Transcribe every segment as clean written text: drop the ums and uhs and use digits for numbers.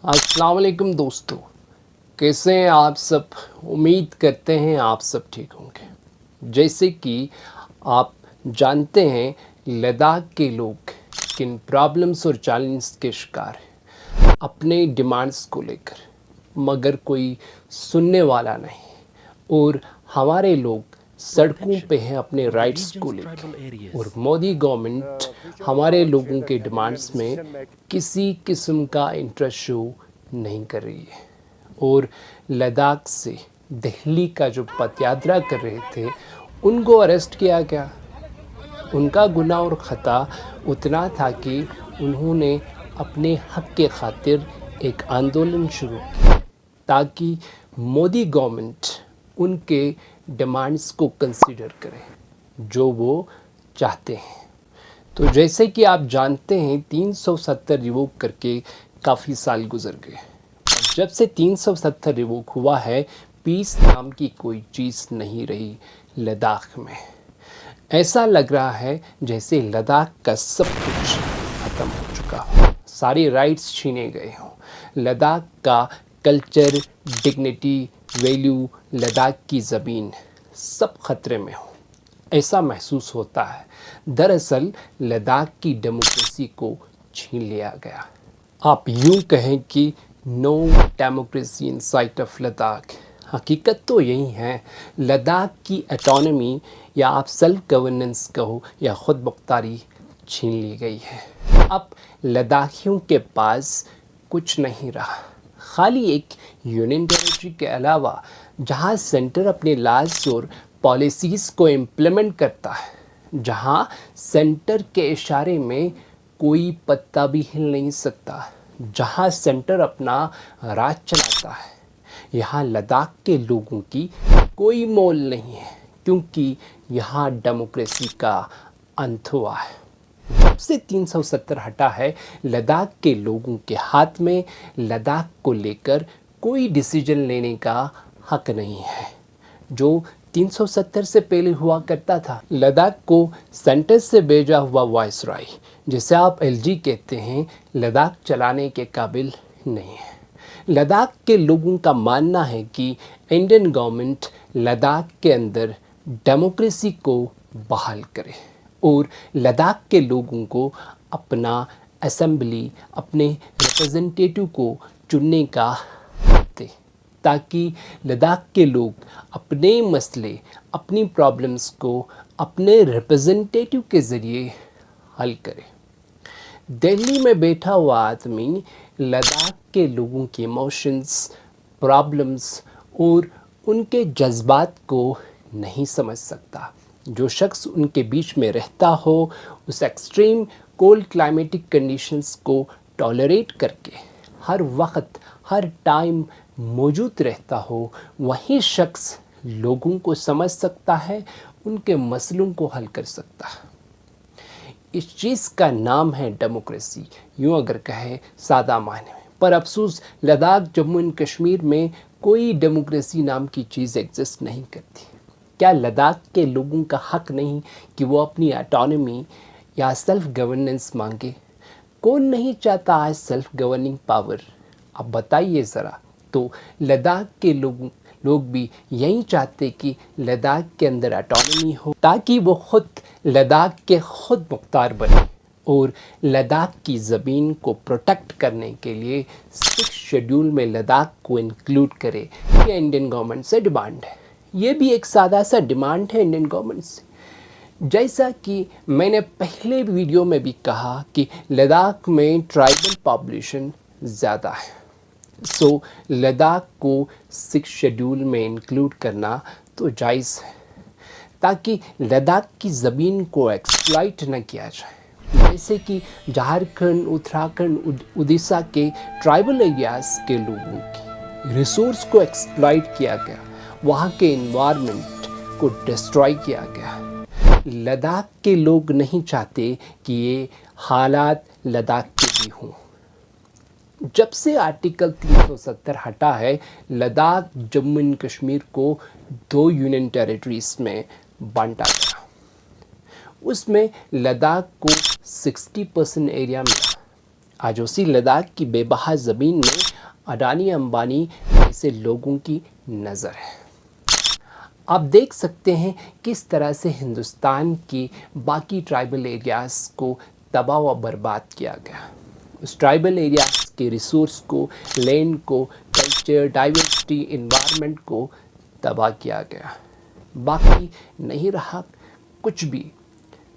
अस्सलाम वालेकुम दोस्तों, कैसे हैं आप सब। उम्मीद करते हैं आप सब ठीक होंगे। जैसे कि आप जानते हैं, लद्दाख के लोग किन प्रॉब्लम्स और चैलेंज के शिकार हैं अपने डिमांड्स को लेकर, मगर कोई सुनने वाला नहीं। और हमारे लोग सड़कों पे हैं अपने राइट्स को लेकर, और मोदी गवर्नमेंट हमारे लोगों के डिमांड्स में किसी किस्म का इंटरेस्ट शो नहीं कर रही है। और लद्दाख से दिल्ली का जो पदयात्रा कर रहे थे उनको अरेस्ट किया गया। उनका गुनाह और ख़ता उतना था कि उन्होंने अपने हक़ के खातिर एक आंदोलन शुरू किया ताकि मोदी गवर्नमेंट उनके डिमांड्स को कंसीडर करे जो वो चाहते हैं। तो जैसे कि आप जानते हैं, 370 रिवोक करके काफ़ी साल गुजर गए। जब से 370 रिवोक हुआ है, पीस नाम की कोई चीज़ नहीं रही लद्दाख में। ऐसा लग रहा है जैसे लद्दाख का सब कुछ ख़त्म हो चुका हो, सारे राइट्स छीने गए हों। लद्दाख का कल्चर, डिग्निटी, वैल्यू, लद्दाख की ज़मीन सब खतरे में हो, ऐसा महसूस होता है। दरअसल लद्दाख की डेमोक्रेसी को छीन लिया गया। आप यूँ कहें कि no democracy in sight of Ladakh. हकीकत तो यही है, लद्दाख की ऑटोनॉमी या आप सेल्फ गवर्नेंस कहो या ख़ुद मुख्तारी छीन ली गई है। अब लद्दाखियों के पास कुछ नहीं रहा, खाली एक यूनियन टेरिटरी के अलावा जहाँ सेंटर अपने लॉज और पॉलिसीज़ को इम्प्लीमेंट करता है, जहाँ सेंटर के इशारे में कोई पत्ता भी हिल नहीं सकता, जहाँ सेंटर अपना राज चलाता है। यहाँ लद्दाख के लोगों की कोई मोल नहीं है, क्योंकि यहाँ डेमोक्रेसी का अंत हुआ है। जब से 370 हटा है, लद्दाख के लोगों के हाथ में लद्दाख को लेकर कोई डिसीजन लेने का हक नहीं है, जो 370 से पहले हुआ करता था। लद्दाख को सेंटर से भेजा हुआ वायसराय, जिसे आप एलजी कहते हैं, लद्दाख चलाने के काबिल नहीं है। लद्दाख के लोगों का मानना है कि इंडियन गवर्नमेंट लद्दाख के अंदर डेमोक्रेसी को बहाल करे और लद्दाख के लोगों को अपना असेंबली, अपने रिप्रेजेंटेटिव को चुनने का हक दे, ताकि लद्दाख के लोग अपने मसले, अपनी प्रॉब्लम्स को अपने रिप्रेजेंटेटिव के ज़रिए हल करें। दिल्ली में बैठा हुआ आदमी लद्दाख के लोगों के इमोशंस, प्रॉब्लम्स और उनके जज्बात को नहीं समझ सकता। जो शख्स उनके बीच में रहता हो, उस एक्सट्रीम कोल्ड क्लाइमेटिक कंडीशंस को टॉलरेट करके हर वक्त, हर टाइम मौजूद रहता हो, वही शख्स लोगों को समझ सकता है, उनके मसलों को हल कर सकता है। इस चीज़ का नाम है डेमोक्रेसी, यूँ अगर कहे सादा मायने में। पर अफसोस, लद्दाख, जम्मू एंड कश्मीर में कोई डेमोक्रेसी नाम की चीज़ एग्जिस्ट नहीं करती। क्या लद्दाख के लोगों का हक नहीं कि वो अपनी ऑटोनॉमी या सेल्फ गवर्नेंस मांगे? कौन नहीं चाहता आज सेल्फ गवर्निंग पावर? अब बताइए ज़रा। तो लद्दाख के लोग भी यही चाहते कि लद्दाख के अंदर ऑटोनॉमी हो, ताकि वो ख़ुद लद्दाख के ख़ुद मुख्तार बने और लद्दाख की ज़मीन को प्रोटेक्ट करने के लिए 6 शेड्यूल में लद्दाख को इंक्लूड करे। ये इंडियन गवर्नमेंट से डिमांड है। ये भी एक सादा सा डिमांड है इंडियन गवर्नमेंट से। जैसा कि मैंने पहले वीडियो में भी कहा कि लद्दाख में ट्राइबल पॉपुलेशन ज़्यादा है, सो लद्दाख को 6 शेड्यूल में इंक्लूड करना तो जायज़ है, ताकि लद्दाख की ज़मीन को एक्सप्लॉइट न किया जाए। जैसे कि झारखंड, उत्तराखंड, उड़ीसा के ट्राइबल एरियाज़ के लोगों की रिसोर्स को एक्सप्लॉइट किया गया, वहाँ के इन्वायरमेंट को डिस्ट्रॉय किया गया। लद्दाख के लोग नहीं चाहते कि ये हालात लद्दाख के भी हों। जब से आर्टिकल 370 हटा है, लद्दाख, जम्मू एंड कश्मीर को 2 यूनियन टेरिटरीज़ में बांटा गया। उसमें लद्दाख को 60% एरिया मिला। आज उसी लद्दाख की बेबहा ज़मीन में अडानी अंबानी जैसे लोगों की नज़र है। आप देख सकते हैं किस तरह से हिंदुस्तान के बाकी ट्राइबल एरियाज़ को तबाह व बर्बाद किया गया। उस ट्राइबल एरियाज़ के रिसोर्स को, लैंड को, कल्चर, डाइवर्सिटी, इन्वायरमेंट को तबाह किया गया। बाकी नहीं रहा कुछ भी,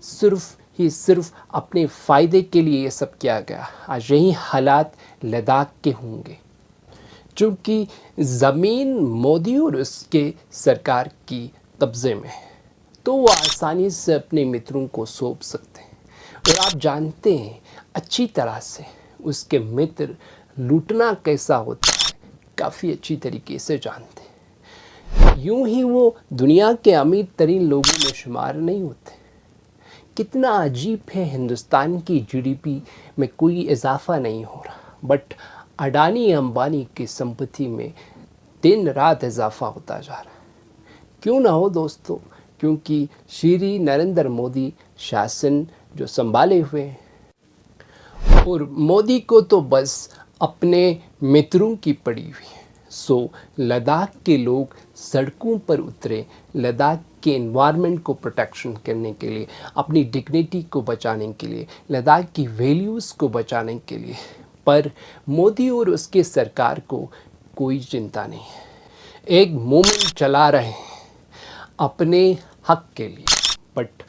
सिर्फ अपने फ़ायदे के लिए ये सब किया गया। आज यही हालात लद्दाख के होंगे, क्योंकि ज़मीन मोदी और उसके सरकार की कब्ज़े में है, तो वो आसानी से अपने मित्रों को सौंप सकते हैं। और आप जानते हैं अच्छी तरह से उसके मित्र लूटना कैसा होता है, काफ़ी अच्छी तरीके से जानते हैं। यूं ही वो दुनिया के अमीर तरीन लोगों में शुमार नहीं होते। कितना अजीब है, हिंदुस्तान की जीडीपी में कोई इजाफा नहीं हो रहा, बट अडानी अंबानी की संपत्ति में दिन रात इजाफा होता जा रहा है। क्यों ना हो दोस्तों, क्योंकि श्री नरेंद्र मोदी शासन जो संभाले हुए हैं, और मोदी को तो बस अपने मित्रों की पड़ी हुई है। सो लद्दाख के लोग सड़कों पर उतरे, लद्दाख के एनवायरनमेंट को प्रोटेक्शन करने के लिए, अपनी डिग्निटी को बचाने के लिए, लद्दाख की वैल्यूज़ को बचाने के लिए। पर मोदी और उसके सरकार को कोई चिंता नहीं है। एक मूवमेंट चला रहे हैं अपने हक के लिए, बट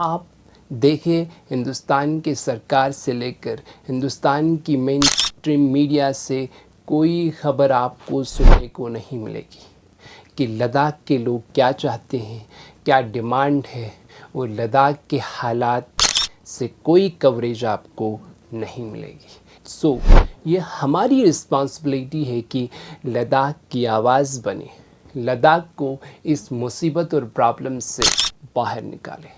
आप देखिए हिंदुस्तान के सरकार से लेकर हिंदुस्तान की मेन स्ट्रीम मीडिया से कोई खबर आपको सुनने को नहीं मिलेगी कि लद्दाख के लोग क्या चाहते हैं, क्या डिमांड है, और लद्दाख के हालात से कोई कवरेज आपको नहीं मिलेगी। सो ये हमारी रिस्पॉन्सिबिलिटी है कि लद्दाख की आवाज़ बने, लद्दाख को इस मुसीबत और प्रॉब्लम से बाहर निकाले।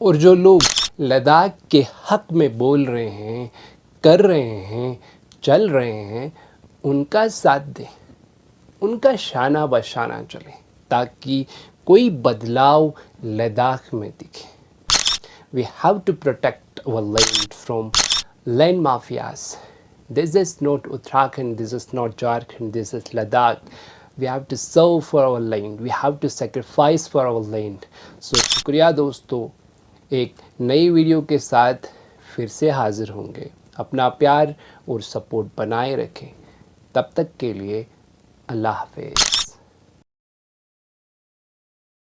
और जो लोग लद्दाख के हक में बोल रहे हैं, कर रहे हैं, चल रहे हैं, उनका साथ दें, उनका शाना बशाना चले, ताकि कोई बदलाव लद्दाख में दिखे। We have to protect our land from land mafias. This is not Uttarakhand, this is not Jharkhand, this is Ladakh. We have to serve for our land, we have to sacrifice for our land. So शुक्रिया दोस्तों, एक नई video के साथ फिर से हाजिर होंगे। अपना प्यार और सपोर्ट बनाए रखें। तब तक के लिए अल्लाह हाफ़िज़।